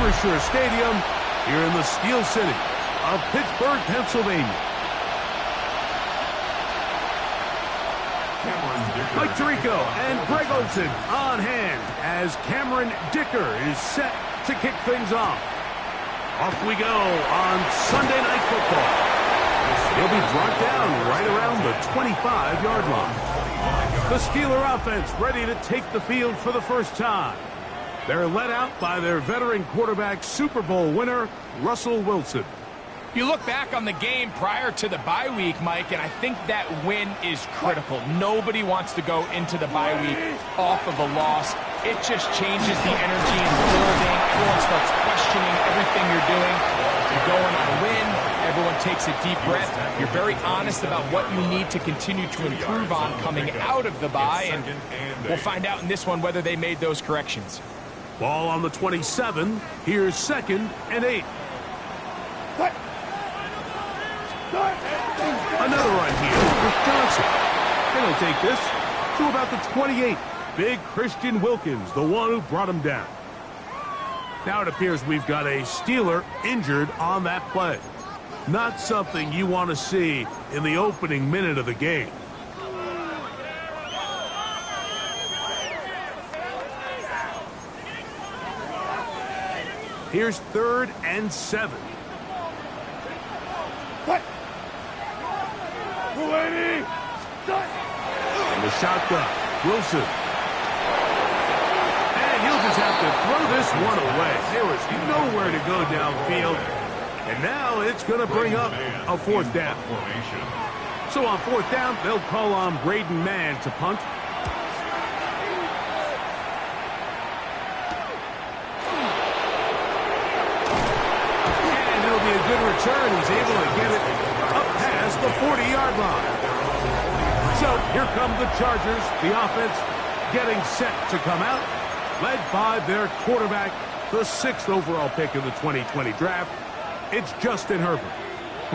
Acrisure Stadium here in the Steel City of Pittsburgh, Pennsylvania. Mike Tirico and Greg Olson on hand as Cameron Dicker is set to kick things off. Off we go on Sunday Night Football. He'll be brought down right around the 25-yard line. The Steeler offense ready to take the field for the first time. They're led out by their veteran quarterback, Super Bowl winner, Russell Wilson. You look back on the game prior to the bye week, Mike, and I think that win is critical. Nobody wants to go into the bye week off of a loss. It just changes the energy in the building. Everyone starts questioning everything you're doing. You're going on a win. Everyone takes a deep breath. You're very honest about what you need to continue to improve on coming out of the bye, and we'll find out in this one whether they made those corrections. Ball on the 27. Here's 2nd and 8. Another run here with Johnson. And he'll take this to about the 28. Big Christian Wilkins, the one who brought him down. Now it appears we've got a Steeler injured on that play. Not something you want to see in the opening minute of the game. Here's 3rd and 7. And the shotgun, Wilson. And he'll just have to throw this one away. There was nowhere to go downfield. And now it's going to bring up a 4th down. So on 4th down, they'll call on Braden Mann to punt. And it'll be a good return. He's able to get it up past the 40-yard line. So here come the Chargers, the offense getting set to come out, led by their quarterback, the 6th overall pick of the 2020 draft. It's Justin Herbert.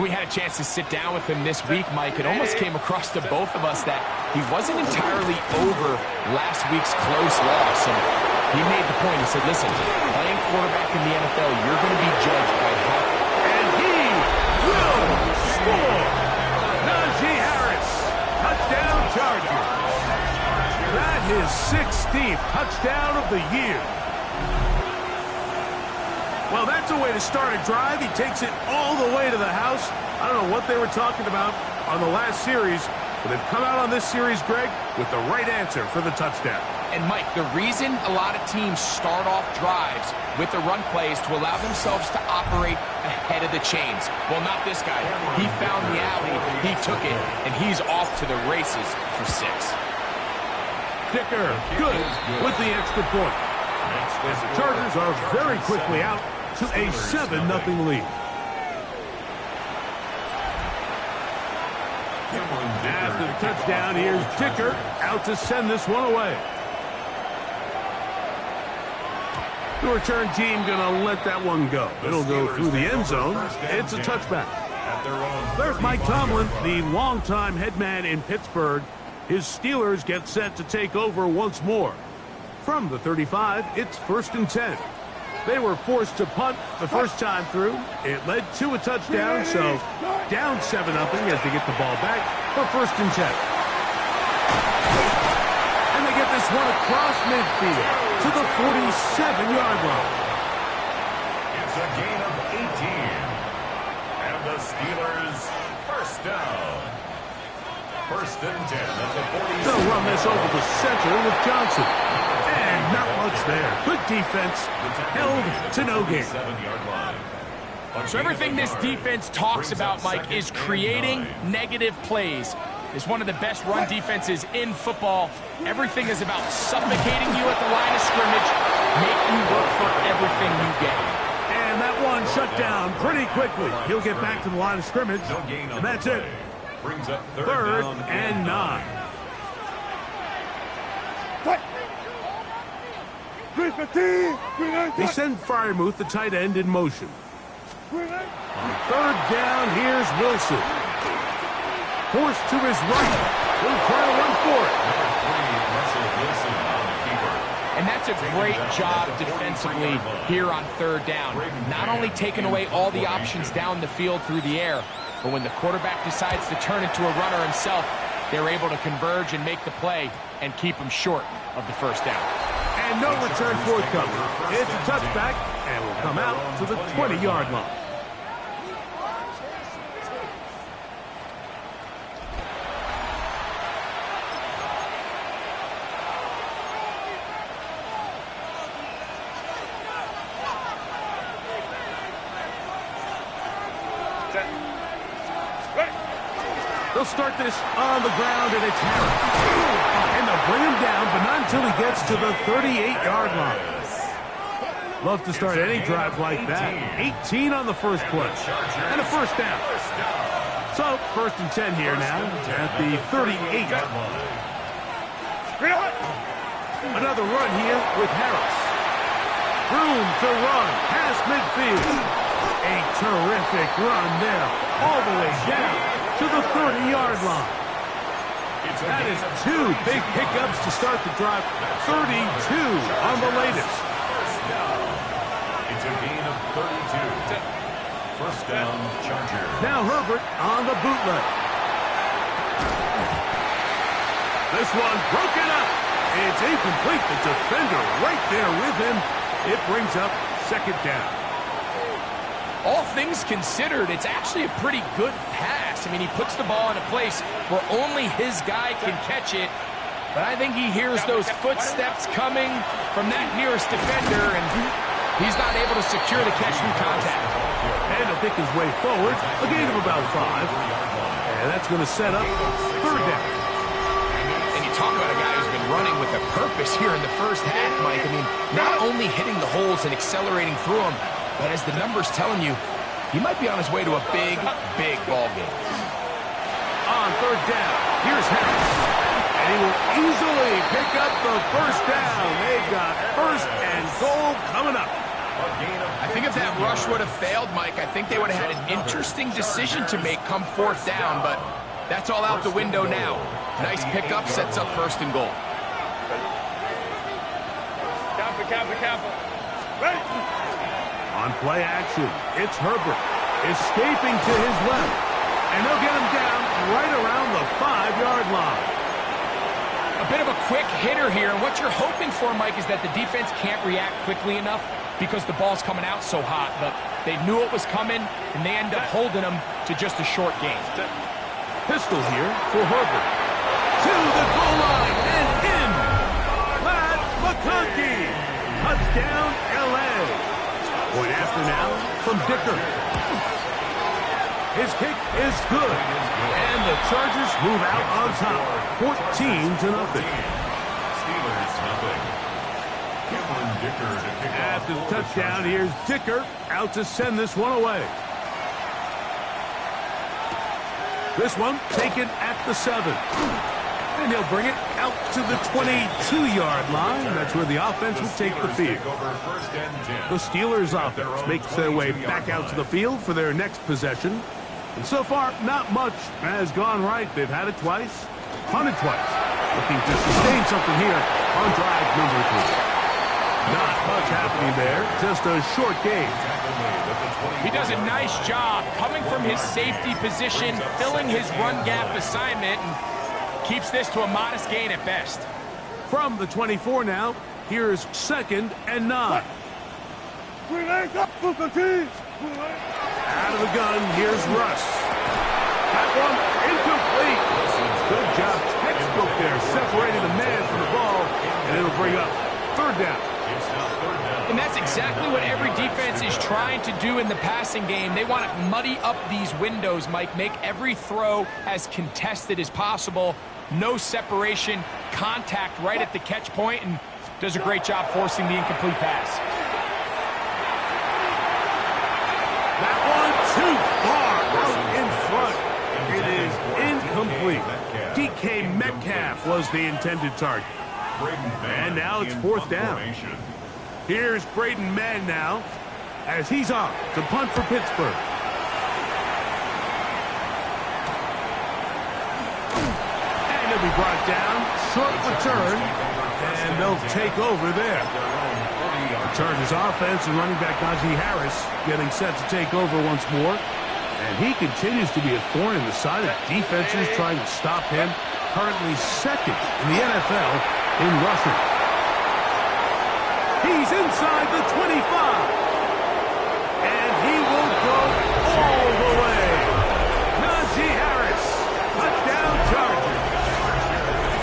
We had a chance to sit down with him this week, Mike. It almost came across to both of us that he wasn't entirely over last week's close loss. And he made the point. He said, listen, playing quarterback in the NFL, you're going to be judged by how... And he will score! Najee Harris, touchdown Chargers. That is 16th touchdown of the year. Well, that's a way to start a drive. He takes it all the way to the house. I don't know what they were talking about on the last series, but they've come out on this series, Greg, with the right answer for the touchdown. And, Mike, the reason a lot of teams start off drives with the run plays to allow themselves to operate ahead of the chains. Well, not this guy. He found the alley, he took it, and he's off to the races for 6. Dicker, good with the extra point. And the Chargers are very quickly out to a 7-0 lead. After the touchdown, here's Dicker out to send this one away. The return team going to let that one go. It'll go through the end zone. It's a touchback. There's Mike Tomlin, the longtime head man in Pittsburgh. His Steelers get set to take over once more. From the 35, it's 1st and 10. They were forced to punt the first time through. It led to a touchdown, so down 7-0 as they get the ball back for 1st and 10. And they get this one across midfield to the 47-yard line. It's a gain of 18. And the Steelers first down. 1st and 10 at the 40. They'll run this over the center with Johnson. And not much there. Good defense. Held to no gain. So everything this defense talks about, Mike, is creating negative plays. It's one of the best run defenses in football. Everything is about suffocating you at the line of scrimmage, make you work for everything you get. And that one shut down pretty quickly. He'll get back to the line of scrimmage, and that's it. Brings up 3rd and 9. They send Freiermuth, the tight end, in motion. On 3rd down, here's Wilson. Forced to his right. He'll try to run for it. And that's a great job defensively here on third down. Not only taking away all the options down the field through the air, but when the quarterback decides to turn into a runner himself, they're able to converge and make the play and keep him short of the first down. And no return forthcoming. It's a touchback and will come out to the 20-yard line. They'll start this on the ground, and it's Harris. And they'll bring him down, but not until he gets to the 38-yard line. Love to start any drive like that. 18 on the first play. And a first down. So, first and 10 here now at the 38. Another run here with Harris. Room to run past midfield. A terrific run there, all the way down to the 30-yard line. That is two big pickups to start the drive. 32 on the latest. It's a gain of 32. First down, Chargers. Now Herbert on the bootleg. This one broken up. It's incomplete. The defender right there with him. It brings up second down. All things considered, it's actually a pretty good pass. I mean, he puts the ball in a place where only his guy can catch it. But I think he hears those footsteps coming from that nearest defender, and he's not able to secure the catch through contact. And to pick his way forward, a gain of about 5. And that's going to set up third down. And you talk about a guy who's been running with a purpose here in the first half, Mike. I mean, not only hitting the holes and accelerating through them, but as the numbers telling you, he might be on his way to a big, big ball game. On third down, here's Harris. And he will easily pick up the first down. They've got first and goal coming up. I think if that rush would have failed, Mike, I think they would have had an interesting decision to make come fourth down, but that's all out the window now. Nice pickup, sets up first and goal. On play action, it's Herbert, escaping to his left, and they'll get him down right around the 5-yard line. A bit of a quick hitter here, and what you're hoping for, Mike, is that the defense can't react quickly enough because the ball's coming out so hot, but they knew it was coming, and they end up holding them to just a short gain. Pistol here for Herbert. To the goal line and in. Matt McConkey. Touchdown, LA. Point after now from Dicker. His kick is good. And the Chargers move out on top. 14-0. Steelers, nothing. Dicker to kick After the touchdown, here's Dicker out to send this one away. This one taken at the 7. And he'll bring it out to the 22-yard line. That's where the offense will take the field. The Steelers offense makes their way back out to the field for their next possession. And so far, not much has gone right. They've had it twice, punted twice. Looking to sustain something here on drive number 3. Not much happening there, just a short game. He does a nice job coming from his safety position, filling his run gap assignment, and keeps this to a modest gain at best. From the 24 now, here's 2nd and 9. Out of the gun, here's Russ. That one incomplete. Good job, textbook there, separating the man from the ball, and it'll bring up third down. And that's exactly what every defense is trying to do in the passing game. They want to muddy up these windows, Mike, make every throw as contested as possible. No separation, contact right at the catch point, and does a great job forcing the incomplete pass. That one too far out in front. It is incomplete. DK Metcalf was the intended target. And now it's fourth down. Here's Braden Mann now as he's on to punt for Pittsburgh. And he'll be brought down. Short return and they'll take over there. The Chargers offense and running back Najee Harris getting set to take over once more. And he continues to be a thorn in the side of defenses trying to stop him. Currently second in the NFL in rushing. He's inside the 25. And he will go all the way. Najee Harris, touchdown Chargers.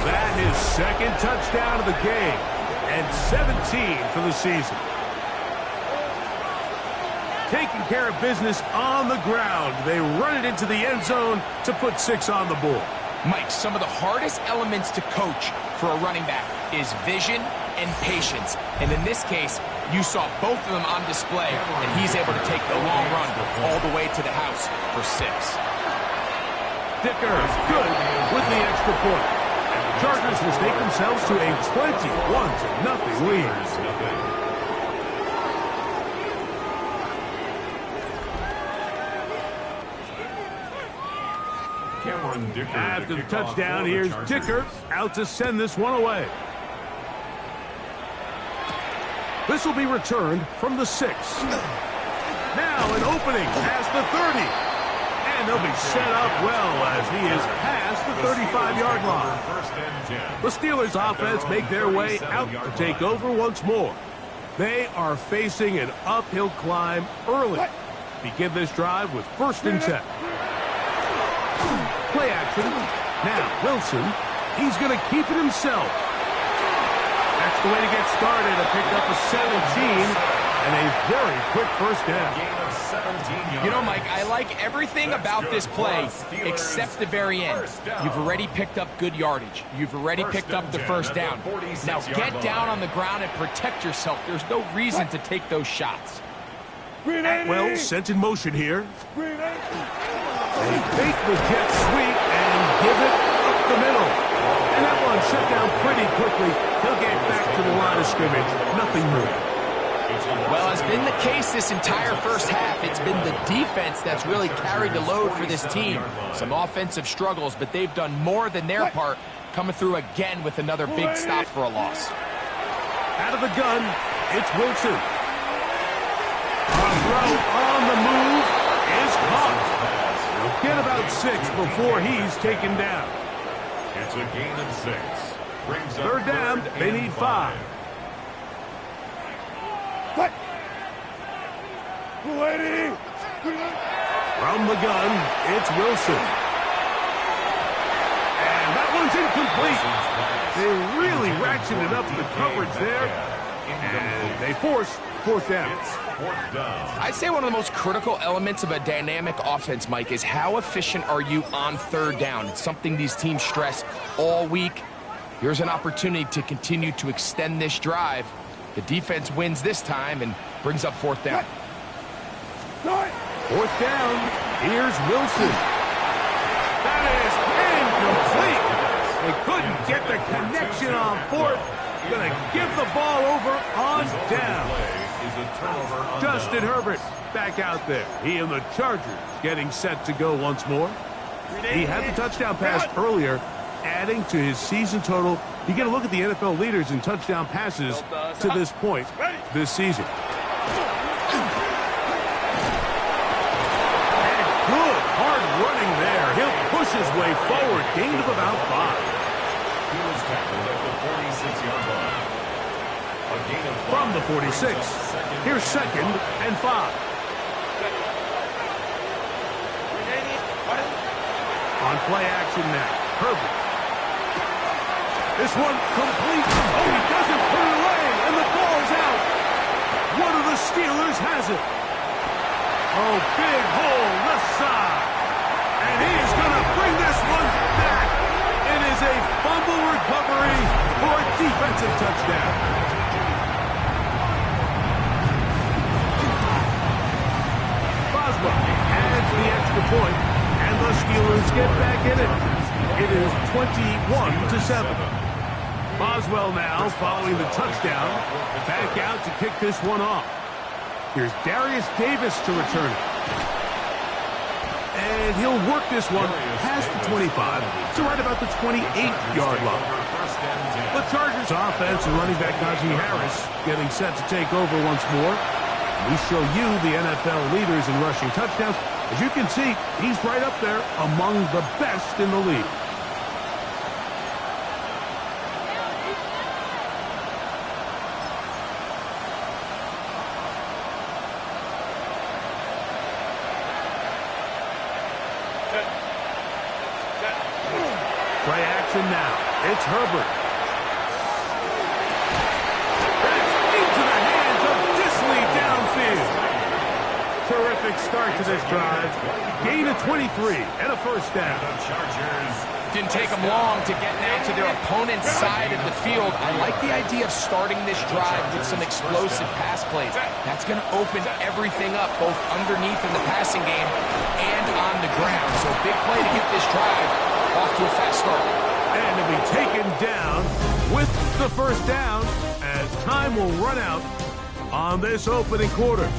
That is second touchdown of the game and 17 for the season. Taking care of business on the ground. They run it into the end zone to put 6 on the board. Mike, some of the hardest elements to coach for a running back is vision and patience. And in this case, you saw both of them on display, and he's able to take the long run all the way to the house for 6. Dicker is good with the extra point. And the Chargers will stake themselves to a 21-0 lead. After the touchdown, here's Dicker out to send this one away. This will be returned from the 6. Now an opening past the 30. And they'll be set up well as he is past the 35-yard line. The Steelers offense make their way out to take over once more. They are facing an uphill climb early. Begin this drive with 1st and 10. Play action. Now, Wilson, he's going to keep it himself. That's the way to get started. A pickup of 17 and a very quick 1st down. You know, Mike, I like everything about this play except the very end. You've already picked up good yardage. You've already picked up the 1st down. Now get down on the ground and protect yourself. There's no reason to take those shots. Atwell sent in motion here. They fake the jet sweep and give it up the middle. And that one shut down pretty quickly. He'll get back to the line of scrimmage. Nothing more. Well, as been the case this entire 1st half, it's been the defense that's really carried the load for this team. Some offensive struggles, but they've done more than their part, coming through again with another big stop for a loss. Out of the gun, it's Wilson. A throw on the move is caught. They'll get about 6 before he's taken down. It's a gain of 6. Brings 3rd down, they need 5. From the gun, it's Wilson. And that one's incomplete. They really ratcheted up the coverage there. And they force 4th down. I'd say one of the most critical elements of a dynamic offense, Mike, is how efficient are you on 3rd down. It's something these teams stress all week. Here's an opportunity to continue to extend this drive. The defense wins this time and brings up 4th down. 4th down. Here's Wilson. That is incomplete. They couldn't get the connection on 4th. Going to give the ball over on down. Justin Herbert back out there. He and the Chargers getting set to go once more. He had the touchdown pass earlier, adding to his season total. You get a look at the NFL leaders in touchdown passes to this point this season. And good hard running there. He'll push his way forward. Gain of about 5. He was tackled at the 46-yard line. From the 46, here's 2nd and 5. On play action now, Herbert. This one complete. Oh, he doesn't put it away, and the ball's out. One of the Steelers has it. Oh, big hole left side. And he's going to bring this one back. It is a fumble recovery for a defensive touchdown. Adds the extra point, and the Steelers get back in it. It is 21-7. Boswell now following the touchdown. Back out to kick this one off. Here's Darius Davis to return it. And he'll work this one past the 25, so right about the 28-yard line. The Chargers offense and running back Najee Harris getting set to take over once more. We show you the NFL leaders in rushing touchdowns. As you can see, he's right up there among the best in the league. Play action now. It's Herbert. That's into the hands of Disley downfield. Terrific start to this drive. Gain of 23 and a first down. Didn't take them long to get now to their opponent's side of the field. I like the idea of starting this drive with some explosive pass plays. That's going to open everything up, both underneath in the passing game and on the ground. So big play to get this drive off to a fast start. And to be taken down with the first down as time will run out on this opening quarter.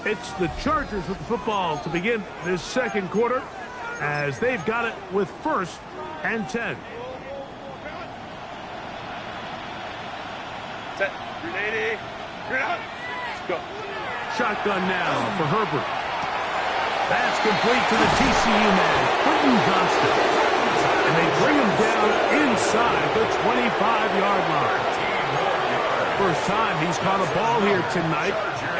It's the Chargers with the football to begin this second quarter as they've got it with 1st and 10. Set. Ready. Let's go. Shotgun now for Herbert. That's complete to the TCU man, Quentin Johnston. And they bring him down inside the 25-yard line. First time he's caught a ball here tonight,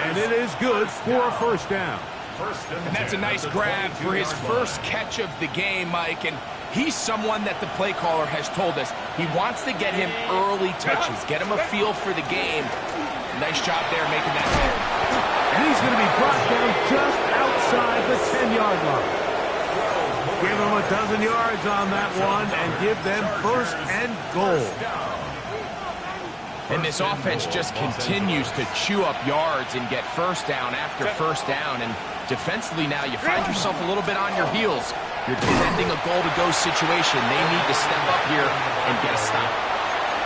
and it is good for a first down. And that's a nice grab for his first catch of the game, Mike. And he's someone that the play caller has told us he wants to get him early touches, get him a feel for the game. Nice job there making that hit. And he's going to be brought down just outside the 10-yard line. Give him a dozen yards on that one and give them 1st and goal. And this offense just continues to chew up yards and get first down after first down. And Defensively now, you find yourself a little bit on your heels. You're defending a goal-to-go situation. They need to step up here and get a stop.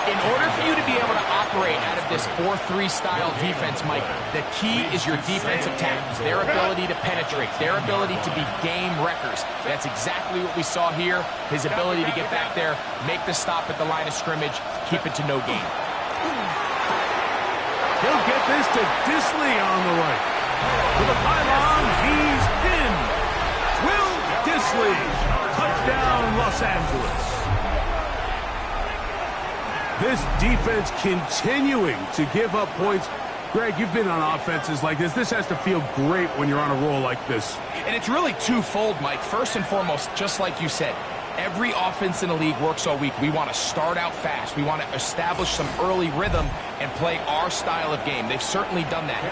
In order for you to be able to operate out of this 4-3 style defense, Mike, the key is your defensive tackles, their ability to penetrate, their ability to be game wreckers. That's exactly what we saw here, his ability to get back there, make the stop at the line of scrimmage, keep it to no gain. He'll get this to Disley on the right. To the pylon, he's in. Will Disley, touchdown Los Angeles. This defense continuing to give up points. Greg, you've been on offenses like this. This has to feel great when you're on a roll like this. And it's really twofold, Mike. First and foremost, just like you said, every offense in the league works all week. We want to start out fast. We want to establish some early rhythm and play our style of game. They've certainly done that.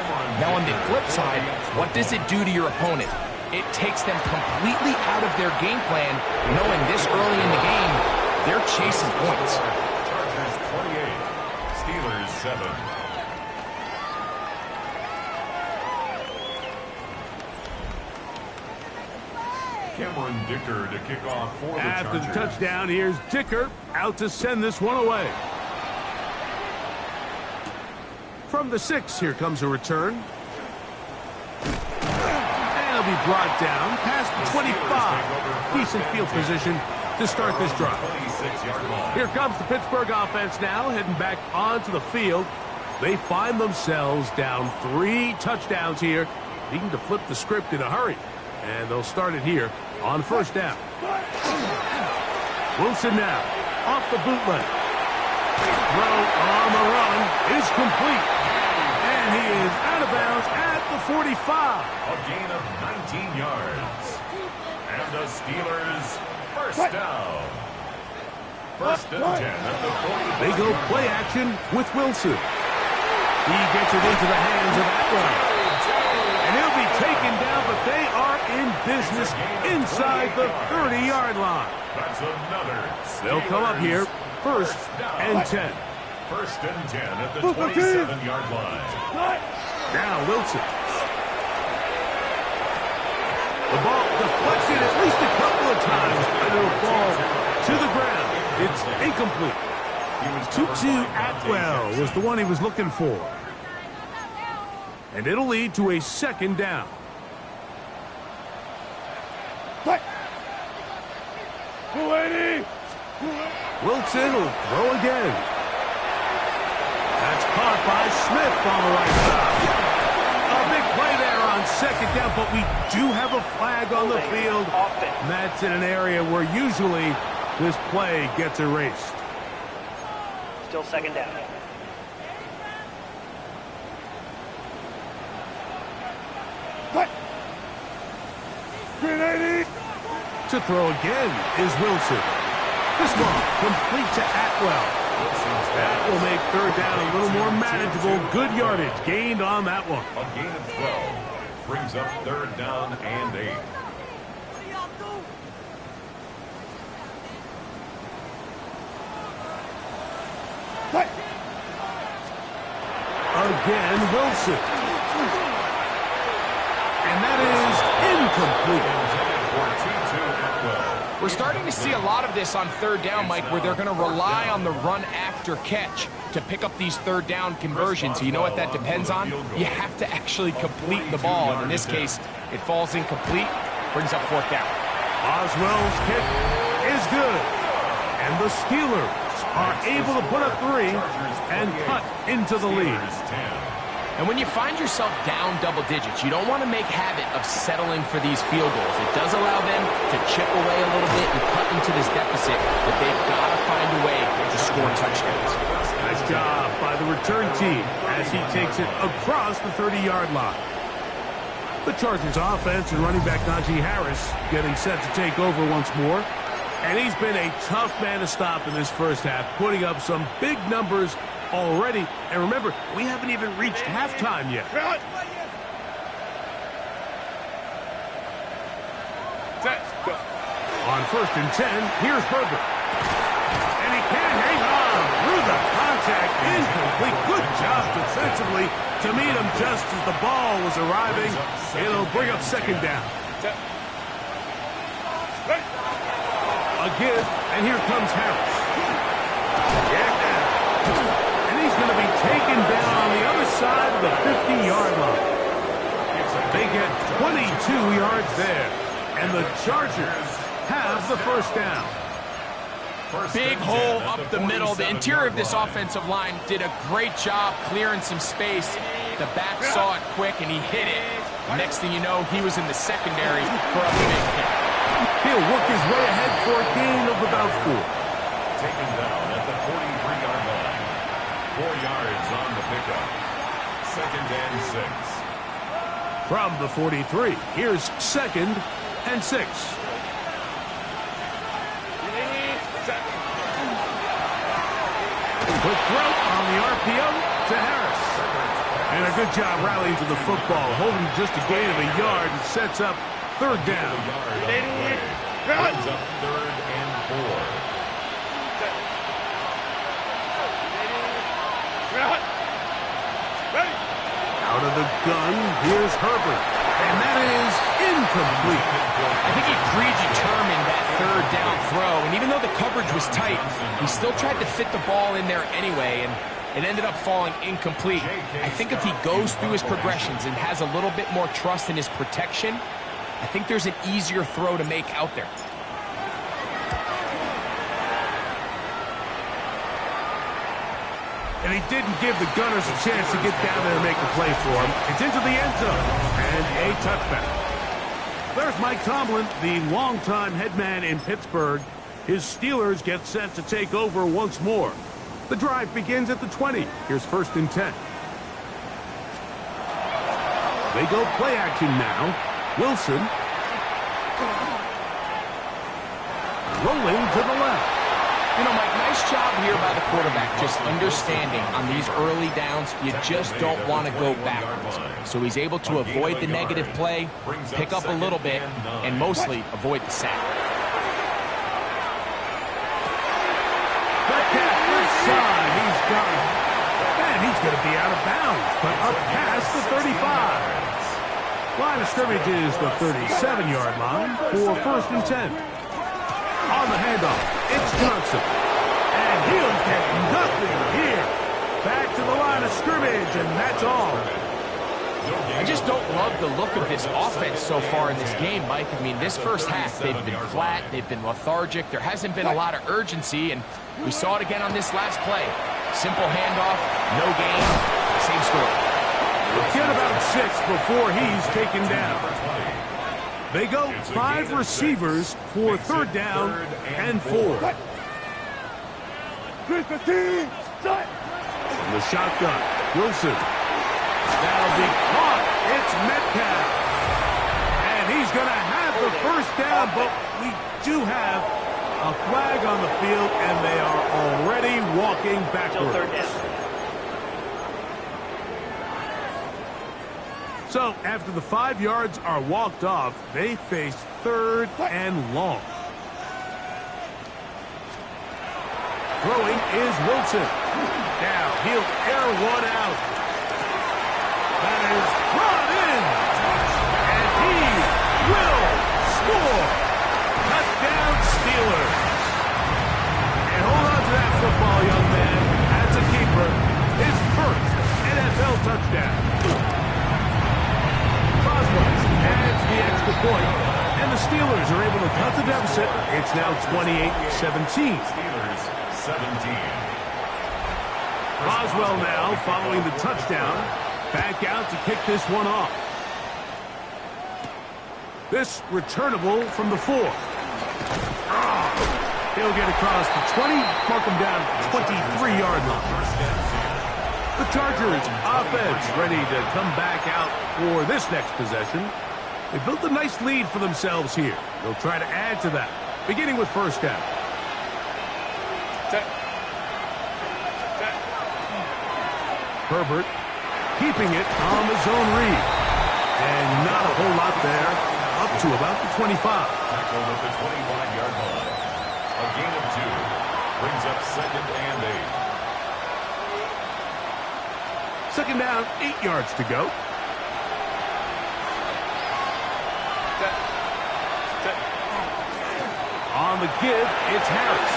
Now on the flip side, what does it do to your opponent? It takes them completely out of their game plan, knowing this early in the game, they're chasing points. 28, Steelers 7. Cameron Dicker to kick off for the Chargers. After the touchdown, here's Dicker out to send this one away. From the 6, here comes a return. And he'll be brought down past the 25. Decent field position to start this drive. Here comes the Pittsburgh offense now, heading back onto the field. They find themselves down 3 touchdowns here, needing to flip the script in a hurry. And they'll start it here on first down. Wilson now, off the bootleg. Throw on the run is complete. And he is out of bounds at the 45. A gain of 19 yards. And the Steelers first down. First and 10 at the 45. They go play action with Wilson. He gets it into the hands of Atwell. And he'll be taken down, but they are in business inside the 30-yard line. That's another. They'll come up here first and 10. First and 10 at the 27-yard line. Now Wilson. The ball deflected at least a couple of times, and it'll fall to the ground. It's incomplete. Tutu Atwell was the one he was looking for. And it'll lead to a second down. Wilson will throw again. That's caught by Smith on the right side. A big play there on second down, but we do have a flag on the field. And that's in an area where usually this play gets erased. Still second down. To throw again is Wilson. This one complete to Atwell. That will make third down a little more manageable. Good yardage gained on that one. A gain of 12 brings up third down and 8. Again, Wilson. And that is incomplete. We're starting to see a lot of this on third down, Mike, where they're going to rely on the run after catch to pick up these third down conversions. You know what that depends on? You have to actually complete the ball. And in this case, it falls incomplete, brings up fourth down. Oswell's kick is good. And the Steelers are able to put up 3 and cut into the lead. And when you find yourself down double digits, you don't want to make habit of settling for these field goals. It does allow them to chip away a little bit and cut into this deficit, but they've got to find a way to score touchdowns. Nice job by the return team as he takes it across the 30-yard line. The Chargers offense and running back Najee Harris getting set to take over once more. And he's been a tough man to stop in this first half, putting up some big numbers already. And remember, we haven't even reached halftime yet. On first and 10, here's Herbert. And he can't hang on through the contact. Incomplete. Good job defensively. defensively to meet him just as the ball was arriving. It'll bring up second down. A give, and here comes Harris. And he's going to be taken down on the other side of the 50-yard line. They get 22 yards there, and the Chargers have the first down. Big hole up the middle. The interior of this offensive line did a great job clearing some space. The back saw it quick, and he hit it. Next thing you know, he was in the secondary for a big hit. He'll work his way ahead for a gain of about 4. Taken down at the 43-yard line. 4 yards on the pickup. 2nd and 6. From the 43, here's 2nd and 6. Quick throw on the RPO to Harris. And a good job rallying to the football, holding just a gain of a yard and sets up 3rd down. Brings up 3rd and 4. Out of the gun, here's Herbert. And that is incomplete. I think he predetermined that 3rd down throw, and even though the coverage was tight, he still tried to fit the ball in there anyway, and it ended up falling incomplete. I think if he goes through his progressions and has a little bit more trust in his protection, I think there's an easier throw to make out there. And he didn't give the Gunners a chance to get down there and make a play for him. It's into the end zone and a touchback. There's Mike Tomlin, the longtime head man in Pittsburgh. His Steelers get set to take over once more. The drive begins at the 20. Here's 1st and 10. They go play action now. Wilson. Rolling to the left. You know, Mike, nice job here by the quarterback, just understanding on these early downs, you just don't want to go backwards. So he's able to avoid the negative play, pick up a little bit, and mostly avoid the sack. He's got it. And he's going to be out of bounds, but up past the 35. Line of scrimmage is the 37-yard line for 1st and 10. On the handoff, it's Johnson. And he'll get nothing here. Back to the line of scrimmage, and that's all. I just don't love the look of this offense so far in this game, Mike. I mean, this first half, they've been flat, they've been lethargic, there hasn't been a lot of urgency, and we saw it again on this last play. Simple handoff, no gain, same story. Get about 6 before he's taken down. They go 5 receivers for 3rd down and 4. From the shotgun, Wilson. That'll be caught. It's Metcalf. And he's going to have the 1st down, but we do have a flag on the field, and they are already walking backwards. So, after the 5 yards are walked off, they face 3rd and long. Throwing is Wilson. Now, he'll air one out. That is brought in. And he will score. Touchdown, Steelers. And hold on to that football, young man. As a keeper, his 1st NFL touchdown. Adds the extra point, and the Steelers are able to cut the deficit. It's now 28-17. Steelers 17. Boswell now following the touchdown. Back out to kick this one off. This returnable from the 4. He'll get across the 20, mark him down at the 23-yard line. The Chargers offense ready to come back out for this next possession. They built a nice lead for themselves here. They'll try to add to that, beginning with 1st down. Herbert keeping it on the zone read. And not a whole lot there, up to about the 25. Tackled at the 25-yard line. A gain of 2. Brings up 2nd and 8. Second down, 8 yards to go. On the give, it's Harris.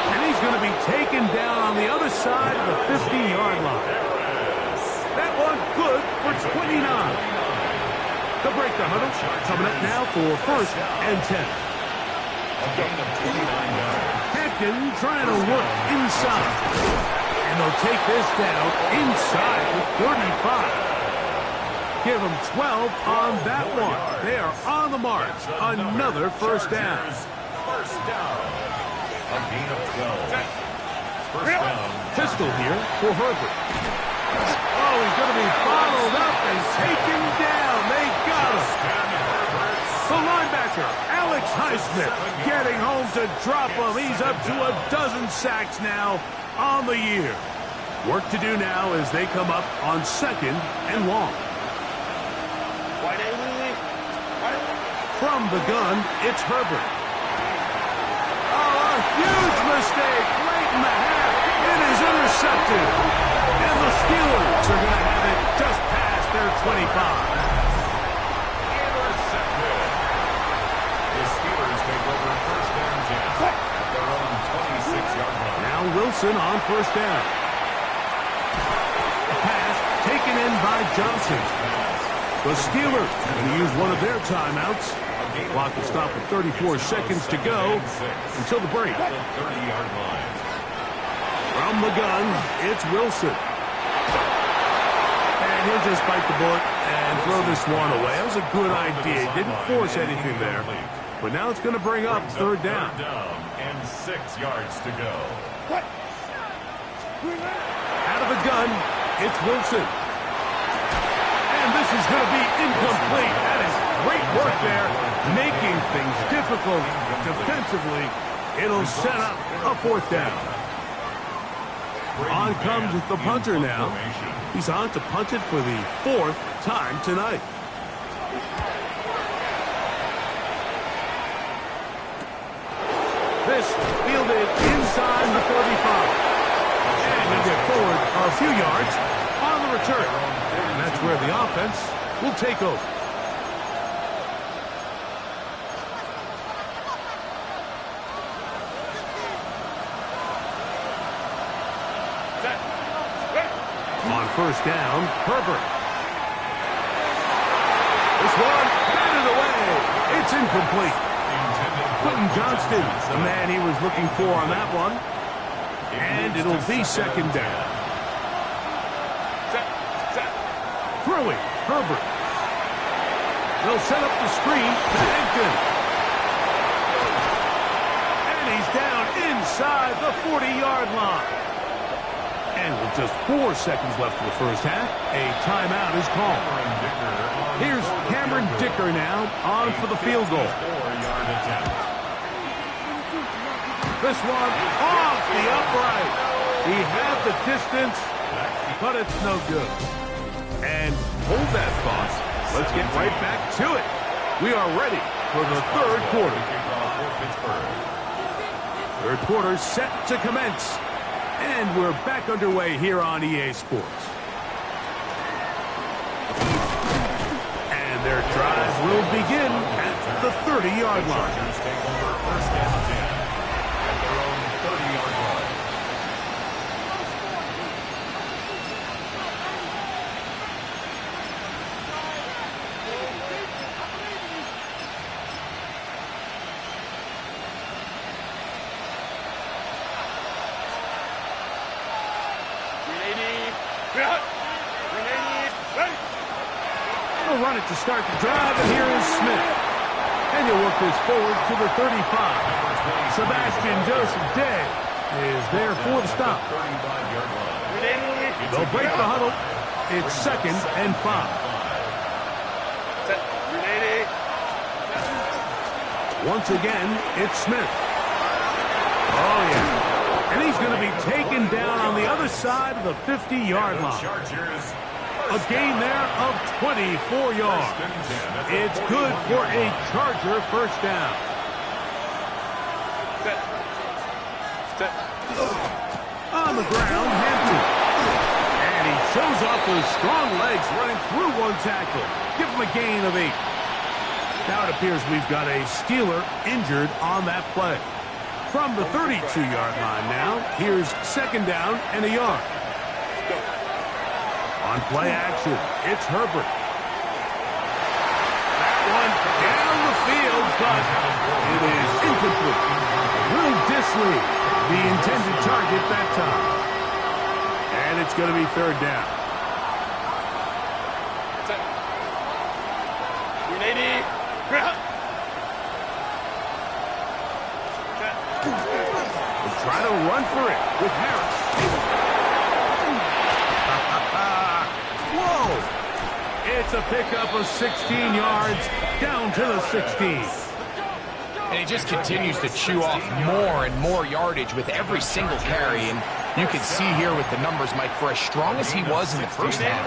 And he's going to be taken down on the other side of the 50-yard line. That one good for 29. They'll break the huddle. Coming up now for 1st and 10. Hampton trying to work inside. And they'll take this down inside the 35. Give them 12 on that one. They are on the march. Another first down. First down. A gain of 12. First down. Pistol here for Herbert. Oh, he's going to be followed up and taken down. They got him. The linebacker, Alex Highsmith, getting home to drop him. He's up to a dozen sacks now on the year. Work to do now as they come up on 2nd and long. From the gun, it's Herbert. Oh, a huge mistake late in the half. It is intercepted. And the Steelers are going to have it just past their 25. Intercepted. The Steelers take over 1st and 10 at their own 26-yard line. Now Wilson on 1st down. A pass taken in by Johnson. The Steelers going to use one of their timeouts. Clock will stop with 34 seconds to go until the break. From the gun, it's Wilson. And he'll just bite the bullet and throw this one away. That was a good idea. He didn't force anything there. But now it's going to bring up 3rd down. And 6 yards to go. Out of the gun, it's Wilson. And this is going to be incomplete. That is great work there, making things difficult defensively. It'll set up a 4th down. On comes the punter now. He's on to punt it for the 4th time tonight. This fielded inside the 35. And he'll get forward a few yards on the return. And that's where the offense will take over. On 1st down, Herbert. This one batted away. It's incomplete. Quentin Johnston, the man he was looking for on that one. And it'll be 2nd down. Throwing, Herbert. They'll set up the screen to Hampton. And he's down inside the 40-yard line. And with just 4 seconds left in the 1st half, a timeout is called. Here's Cameron Dicker now on for the field goal. This one off the upright. He had the distance, but it's no good. And hold that thought. Let's get right back to it. We are ready for the 3rd quarter. 3rd quarter set to commence. And we're back underway here on EA Sports. And their drive will begin at the 30-yard line. Run it to start the drive, and here is Smith. And he'll work this forward to the 35. Sebastian Joseph Day is there for the stop. They'll break the huddle. It's 2nd and 5. Once again, it's Smith. Oh, yeah. And he's going to be taken down on the other side of the 50-yard line. A gain there of 24 yards. It's good for a Charger 1st down. On the ground, Hampton. And he shows off those strong legs running through one tackle. Give him a gain of 8. Now it appears we've got a Steeler injured on that play. From the 32-yard line now, here's 2nd down and a yard. On play action, it's Herbert. That one down the field, but it is incomplete. Will Disley, the intended target that time. And it's going to be 3rd down. 380. We'll try to run for it with Harris. Whoa! It's a pickup of 16 yards down to the 16. And he just continues to chew off more and more yardage with every single carry. And you can see here with the numbers, Mike, for as strong as he was in the first half,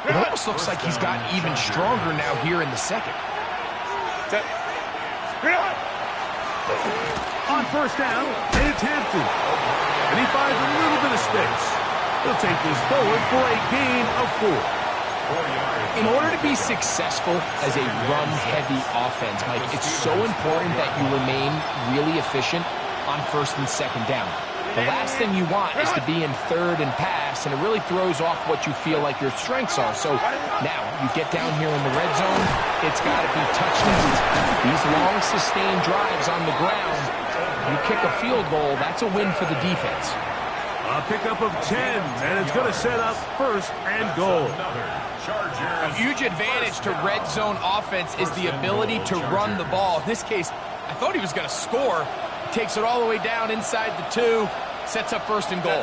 it almost looks like he's gotten even stronger now here in the second. On 1st down, it's Hampton. And he finds a little bit of space. He'll take this forward for a gain of 4. In order to be successful as a run-heavy offense, Mike, it's so important that you remain really efficient on 1st and 2nd down. The last thing you want is to be in 3rd and pass, and it really throws off what you feel like your strengths are. So now you get down here in the red zone, it's got to be touchdowns. These long, sustained drives on the ground, you kick a field goal, that's a win for the defense. A pickup of 10, and it's going to set up 1st and goal. A huge advantage to red zone offense is the ability to run the ball. In this case, I thought he was going to score. He takes it all the way down inside the 2, sets up 1st and goal.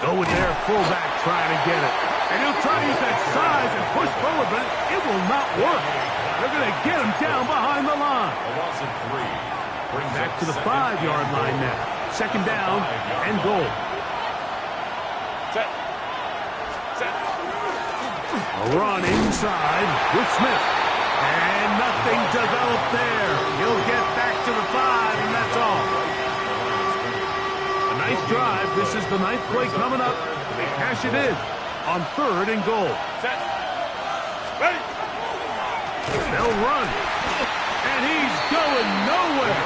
Go with their fullback trying to get it. And he'll try to use that size and push forward, but it will not work. They're going to get him down behind the line. Back to the 5-yard line now. 2nd down and goal. A run inside with Smith. And nothing developed there. He'll get back to the 5, and that's all. A nice drive. This is the 9th play coming up. They cash it in on 3rd and goal. They'll run. And he's going nowhere.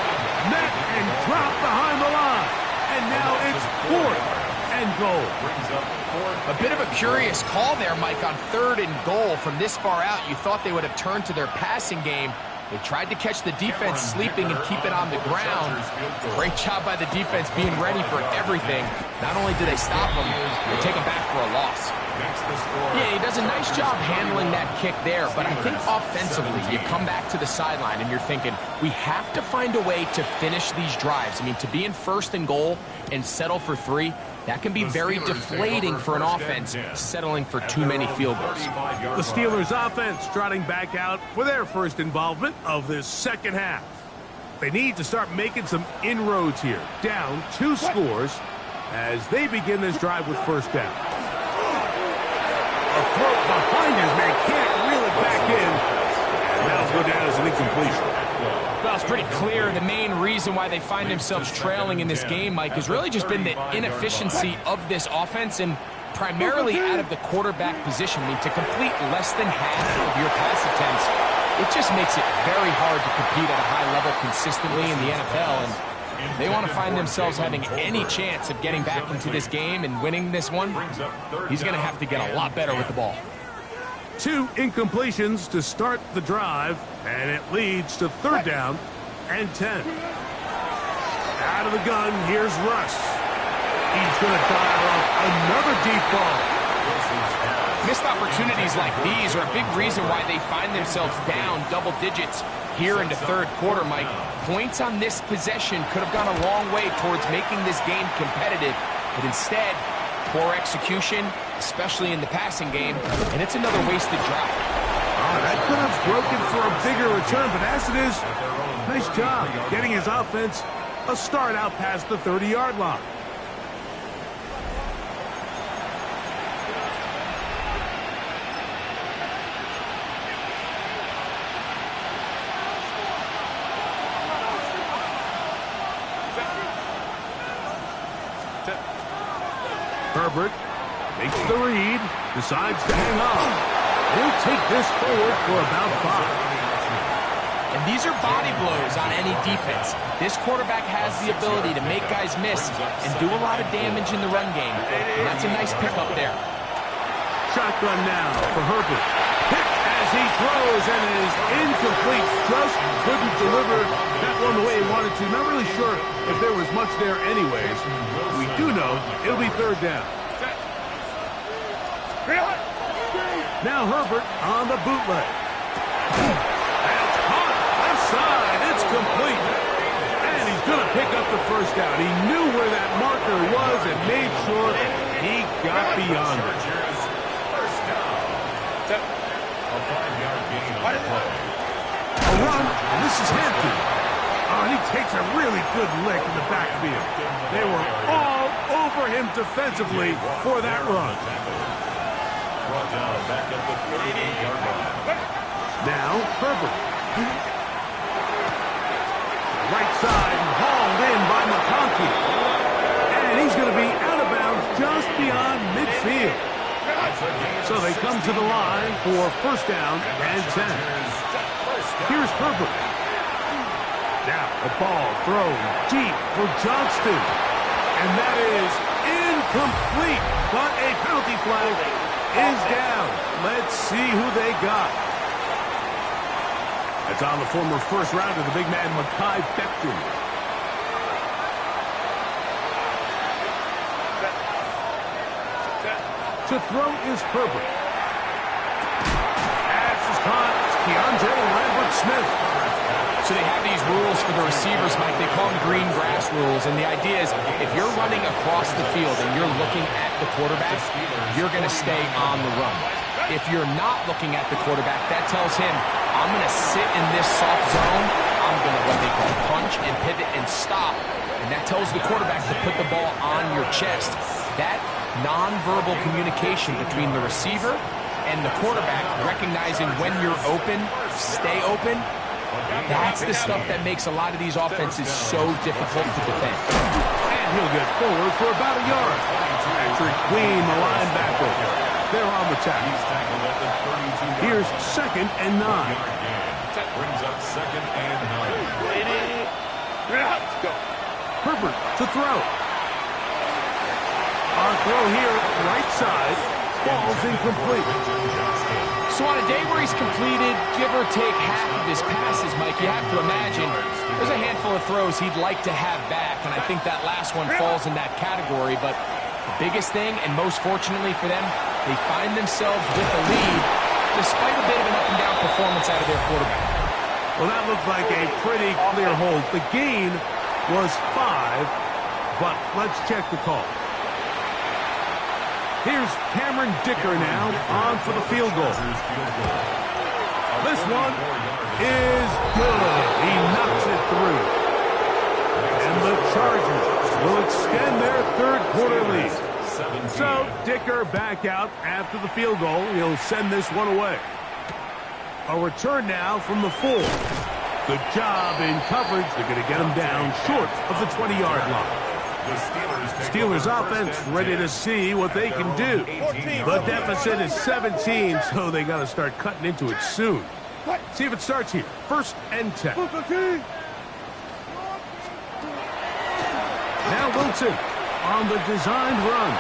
Met and dropped behind the line. And now it's 4th and goal. A bit of a curious call there, Mike, on 3rd and goal from this far out. You thought they would have turned to their passing game. They tried to catch the defense sleeping and keep it on the ground. Great job by the defense being ready for everything. Not only do they stop him, they take him back for a loss. Yeah, he does a nice job handling that kick there, but I think offensively, you come back to the sideline and you're thinking, we have to find a way to finish these drives. I mean, to be in 1st and goal and settle for 3, that can be very deflating for an offense settling for too many field goals. The Steelers offense trotting back out for their first involvement of this second half. They need to start making some inroads here. Down 2 scores as they begin this drive with 1st down. A throw behind his man, can't reel it back in. And that'll go down as an incompletion. Well, it's pretty clear the main reason why they find themselves trailing in this game, Mike, has really just been the inefficiency of this offense and primarily out of the quarterback position. I mean, to complete less than half of your pass attempts, it just makes it very hard to compete at a high level consistently in the NFL. And they want to find themselves having any chance of getting back into this game and winning this one. He's going to have to get a lot better with the ball. 2 incompletions to start the drive, and it leads to 3rd down and 10. Out of the gun, here's Russ. He's going to dial up another deep ball. Missed opportunities like these are a big reason why they find themselves down double digits here into 3rd quarter, Mike. Points on this possession could have gone a long way towards making this game competitive, but instead, poor execution, especially in the passing game, and it's another wasted drive. Oh, that could have broken for a bigger return, but as it is, nice job getting his offense a start out past the 30-yard line. Herbert makes the read, decides to hang on. He'll take this forward for about 5. And these are body blows on any defense. This quarterback has the ability to make guys miss and do a lot of damage in the run game. And that's a nice pickup there. Shotgun now for Herbert. Hit as he throws and is incomplete. Just couldn't deliver that one the way he wanted to. Not really sure if there was much there anyways. We do know it'll be 3rd down. Now Herbert on the bootleg. That's caught. Left side. It's complete. And he's going to pick up the 1st down. He knew where that marker was and made sure he got beyond it. A run, and this is Hampton. Oh, and he takes a really good lick in the backfield. They were all over him defensively for that run. Now, Herbert. Right side, hauled in by McConkey. And he's going to be out of bounds just beyond midfield. So they come to the line for 1st down and 10. Here's Herbert. Now the ball thrown deep for Johnston. And that is incomplete. But a penalty flag is down. Let's see who they got. That's on the former 1st rounder, the big man, Mekhi Becton. To throw is Herbert. Pass is caught. It's Keandre Lambert-Smith. So they have these rules for the receivers, Mike. They call them green grass rules. And the idea is if you're running across the field and you're looking at the quarterback, you're going to stay on the run. If you're not looking at the quarterback, that tells him, I'm going to sit in this soft zone. I'm going to what they call punch and pivot and stop. And that tells the quarterback to put the ball on your chest. That nonverbal communication between the receiver and the quarterback, recognizing when you're open, stay open, that's the stuff that makes a lot of these offenses so difficult to defend. And he'll get forward for about a yard. Patrick Queen, the linebacker. They're on the tack. Here's 2nd and 9. Brings up 2nd and 9. Let's go. Herbert to throw. On throw here, right side, falls incomplete. So on a day where he's completed, give or take half of his passes, Mike, you have to imagine there's a handful of throws he'd like to have back, and I think that last one falls in that category. But the biggest thing, and most fortunately for them, they find themselves with a lead despite a bit of an up-and-down performance out of their quarterback. Well, that looked like a pretty clear hold. The gain was 5, but let's check the call. Here's Cameron Dicker now on for the field goal. This one is good. He knocks it through. And the Chargers will extend their 3rd quarter lead. So Dicker back out after the field goal. He'll send this one away. A return now from the 4. Good job in coverage. They're going to get him down short of the 20-yard line. Steelers offense ready to see what they can do. The deficit is 17, so they got to start cutting into it soon. See if it starts here. 1st and 10. Now Wilson on the designed run.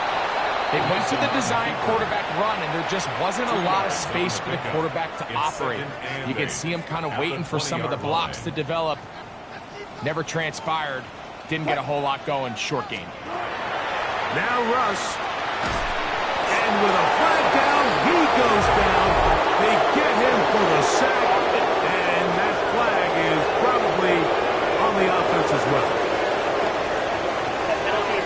They went to the design quarterback run, and there just wasn't a lot of space for the quarterback to operate. You could see him kind of waiting for some of the blocks to develop. Never transpired. Didn't get a whole lot going. Short game. Now Russ. And with a flag down, he goes down. They get him for the sack. And that flag is probably on the offense as well. That penalty is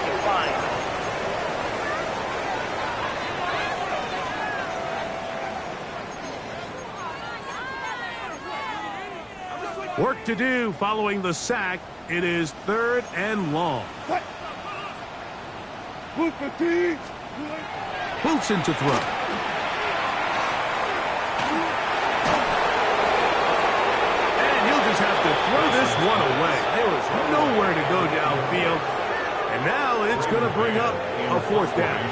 declined. Work to do following the sack. It is 3rd and long. Wilson to throw. And he'll just have to throw this one away. There was nowhere to go downfield. And now It's going to bring up a 4th down.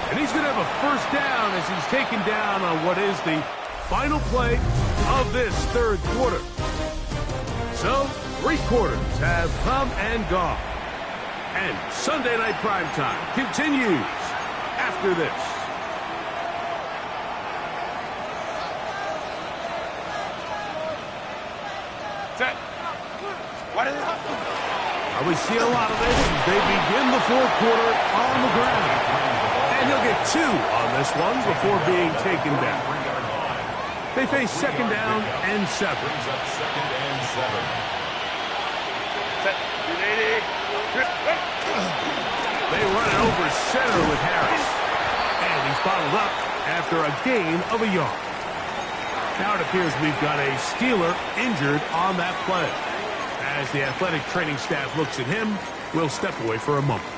And he's going to have a 1st down as he's taken down on what is the final play of this 3rd quarter. So, 3 quarters have come and gone. And Sunday Night Primetime continues after this. Set. What is it? We see a lot of this as they begin the 4th quarter on the ground. And he'll get 2 on this one before being taken down. They face 2nd down and 7. Set. 380. They run it over center with Harris. And he's bottled up after a gain of a yard. Now it appears we've got a Steeler injured on that play. As the athletic training staff looks at him, we'll step away for a moment.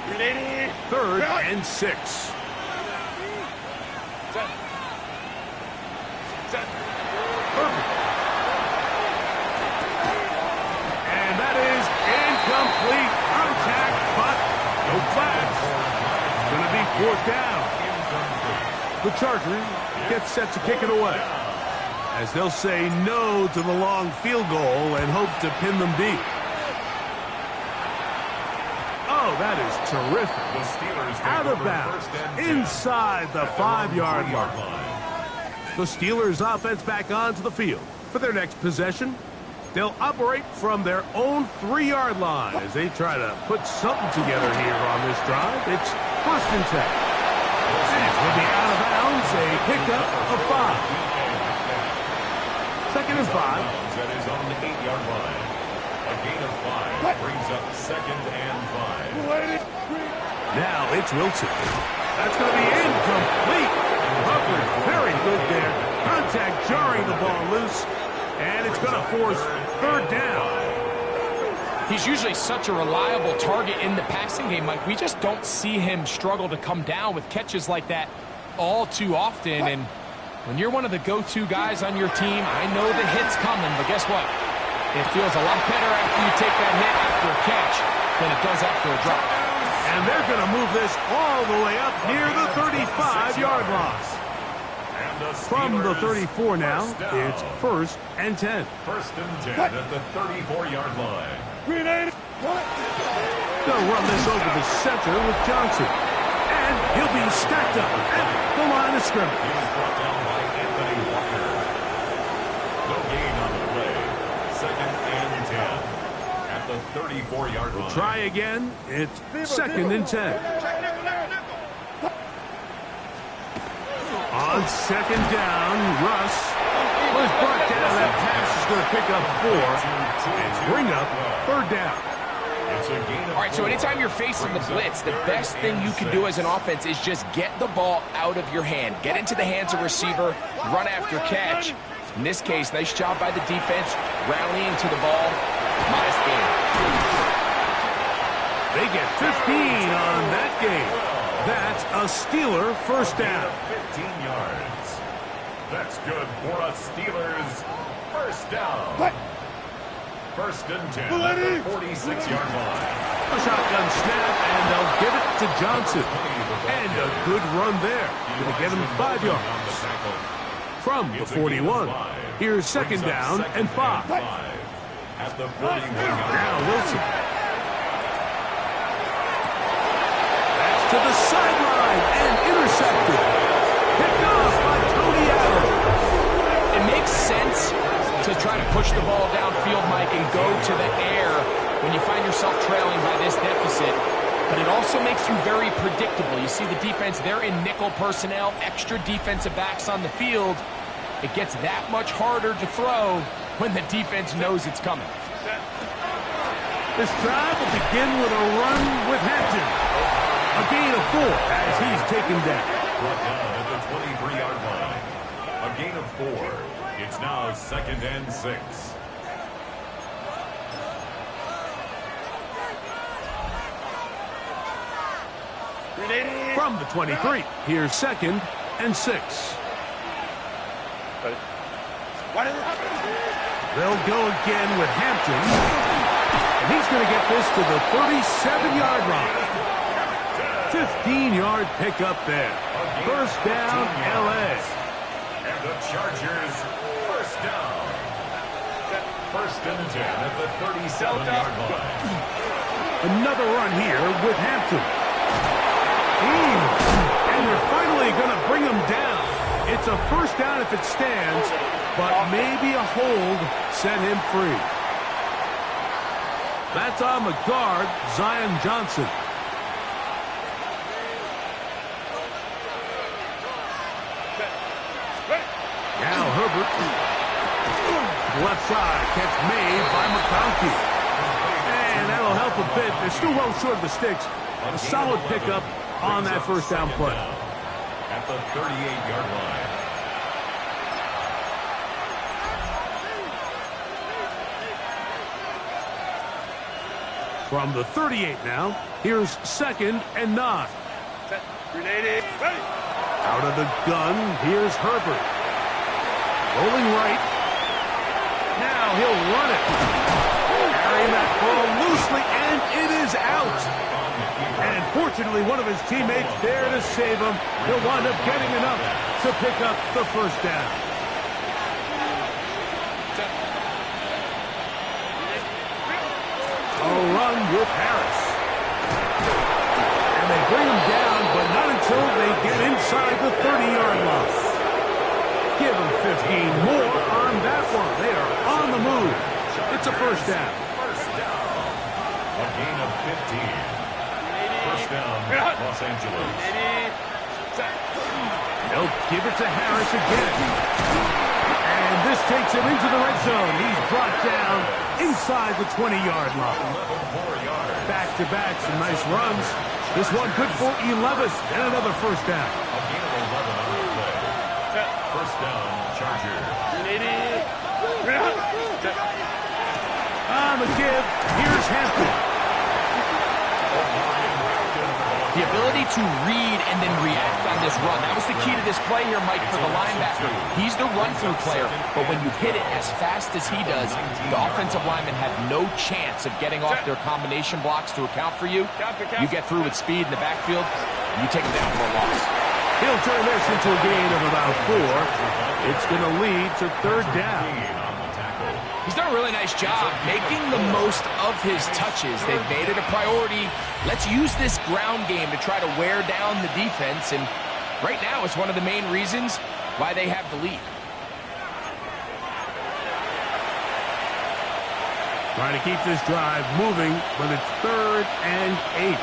380. 3rd and 6. Set. Set. Perfect. And that is incomplete contact, but no flags. It's going to be 4th down. The Chargers get set to kick it away, as they'll say no to the long field goal and hope to pin them deep. Oh, that is terrific. Out of bounds, inside the 5-yard line. The Steelers offense back onto the field for their next possession. They'll operate from their own 3-yard line as they try to put something together here on this drive. It's 1st and 10. And he'll be out of bounds, a pickup of 5. 2nd and 5. That is on the 8-yard line. A gain of 5 brings up 2nd and 5. Now it's Wilson. That's going to be incomplete. Hubbard, very good there. Contact jarring the ball loose. And it's going to force 3rd down. He's usually such a reliable target in the passing game, Mike. We just don't see him struggle to come down with catches like that all too often. And when you're one of the go-to guys on your team, I know the hit's coming, but guess what? It feels a lot better after you take that hit after a catch than it does after a drop. And they're going to move this all the way up near the 35-yard line. From the 34 now, it's 1st and 10. 1st and 10 at the 34-yard line. They'll run this over the center with Johnson. And he'll be stacked up at the line of scrimmage. He was brought down by Anthony Walker. No gain on the play. 2nd and 10 at the 34-yard line. Try again. It's 2nd and 10. On 2nd down, Russ was brought down. That pass is going to pick up 4 and bring up 3rd down. All right, so anytime you're facing the blitz, the best thing you can do as an offense is just get the ball out of your hand. Get into the hands of receiver, run after catch. In this case, nice job by the defense, rallying to the ball. Modest gain. They get 15 on that game. That's a Steeler 1st down. 15 yards. That's good for a Steelers 1st down. 1st and 10 at the 46-yard line. A shotgun snap, and they'll give it to Johnson. And a good run there. Going to get him 5 yards. From the 41, here's 2nd down and 5. At the 41-yard line. Now Wilson. That's to the sideline and intercepted. Picked off by Tony Adams. It makes sense to try to push the ball downfield, Mike, and go to the air when you find yourself trailing by this deficit. But it also makes you very predictable. You see the defense, they're in nickel personnel, extra defensive backs on the field. It gets that much harder to throw when the defense knows it's coming. This drive will begin with a run with Hampton. A gain of 4 as he's taken down. Brought down at the 23-yard line. A gain of 4. It's now 2nd and 6. From the 23, here's 2nd and 6. They'll go again with Hampton. And he's going to get this to the 37-yard line. 15-yard pickup there. First down, LA. And the Chargers, first down. First and 10 at the 37-yard line. Another run here with Hampton. And they're finally going to bring him down. It's a first down if it stands, but maybe a hold set him free. That's on the guard, Zion Johnson. Now Herbert. Left side, catch made by McConkey. And that'll help a bit. They're still well short of the sticks. A solid pickup on that first down play. At the 38-yard line. From the 38 now, here's 2nd and 9. Out of the gun, here's Herbert. Rolling right. Now he'll run it. Carrying that ball loosely, and it is out. And fortunately, one of his teammates there to save him. He'll wind up getting enough to pick up the first down. A run with Harris. And they bring him down, but not until they get inside the 30-yard line. Give him 15 more on that one. They are on the move. It's a first down. First down. A gain of 15. First down, Los Angeles. They'll give it to Harris again. And this takes him into the red zone. He's brought down inside the 20-yard line. Back-to-back, some nice runs. This one good for 11, and another first down. A gain of 11 on the play. First down, Chargers. On the give, here's Hampton. The ability to read and then react on this run. That was the key to this play here, Mike, for the linebacker. He's the run-through player, but when you hit it as fast as he does, the offensive linemen have no chance of getting off their combination blocks to account for you. You get through with speed in the backfield, you take him down for a loss. He'll turn this into a gain of about 4. It's going to lead to third down. He's done a really nice job making the most of his touches. They've made it a priority. Let's use this ground game to try to wear down the defense. And right now, it's one of the main reasons why they have the lead. Trying to keep this drive moving, but it's 3rd and 8.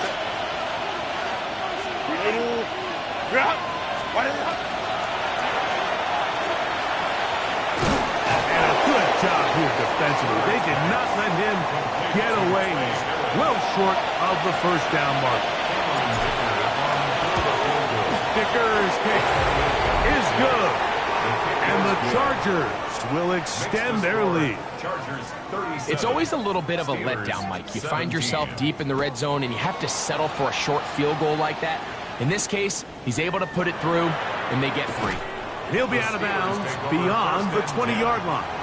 Job here defensively. They did not let him get away. He's well short of the first down mark. Dicker's kick is good. And the Chargers will extend their lead. It's always a little bit of a letdown, Mike. You find yourself deep in the red zone and you have to settle for a short field goal like that. In this case, he's able to put it through and they get free. He'll be out of bounds beyond the 20-yard line.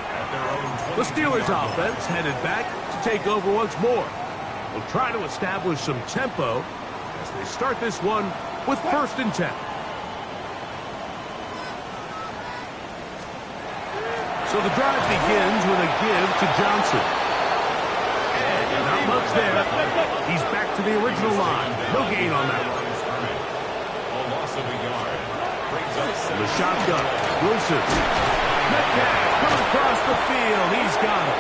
The Steelers offense headed back to take over once more. Will try to establish some tempo as they start this one with 1st and 10. So the drive begins with a give to Johnson. And not much there. He's back to the original line. No gain on that one. A loss of a yard. The shotgun. Wilson. Metcalf coming across the field. He's got it.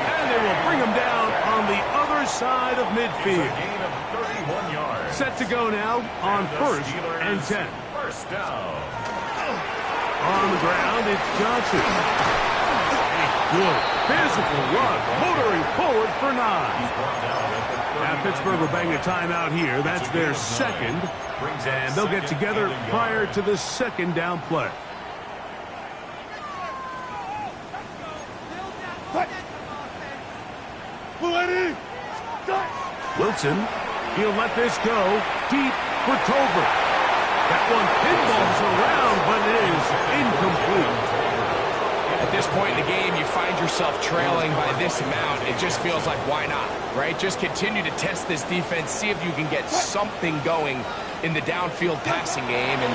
And they will bring him down on the other side of midfield. Gain of 31 yards. Set to go now on 1st and 10. First down. On the ground, it's Johnson. A good physical run, motoring forward for 9. Now Pittsburgh will bang a timeout here. That's their 2nd. And they'll get together prior to the 2nd down play. Wilson, he'll let this go deep for Tolbert. That one pinballs around, but it is incomplete. At this point in the game, you find yourself trailing by this amount. It just feels like, why not, right? Just continue to test this defense, see if you can get something going in the downfield passing game. And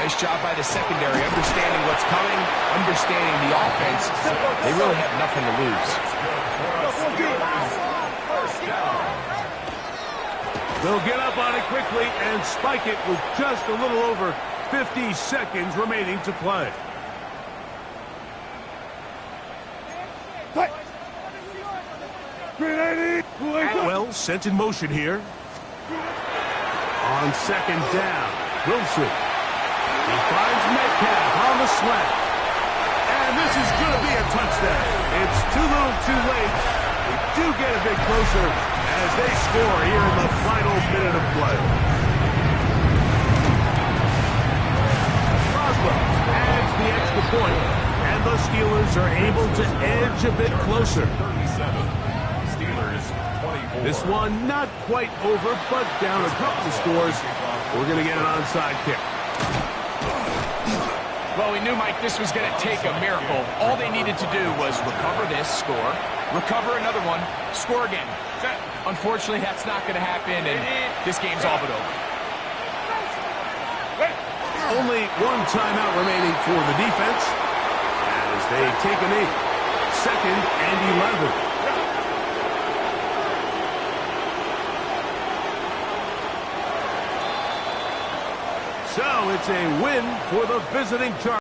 nice job by the secondary, understanding what's coming, understanding the offense. They really have nothing to lose. They'll get up on it quickly and spike it with just a little over 50 seconds remaining to play. Well, sent in motion here. On second down, Wilson. He finds Metcalf on the slant. And this is going to be a touchdown. It's too little too late. They do get a bit closer as they score here in the final minute of play. Croswell adds the extra point, and the Steelers are able to edge a bit closer. 37. Steelers 24. This one not quite over, but down a couple of scores. We're going to get an onside kick. Well, we knew, Mike, this was going to take a miracle. All they needed to do was recover this, score, recover another one, score again. Unfortunately, that's not going to happen, and this game's all but over. Only one timeout remaining for the defense as they take a knee. 2nd and 11. So it's a win for the visiting Chargers.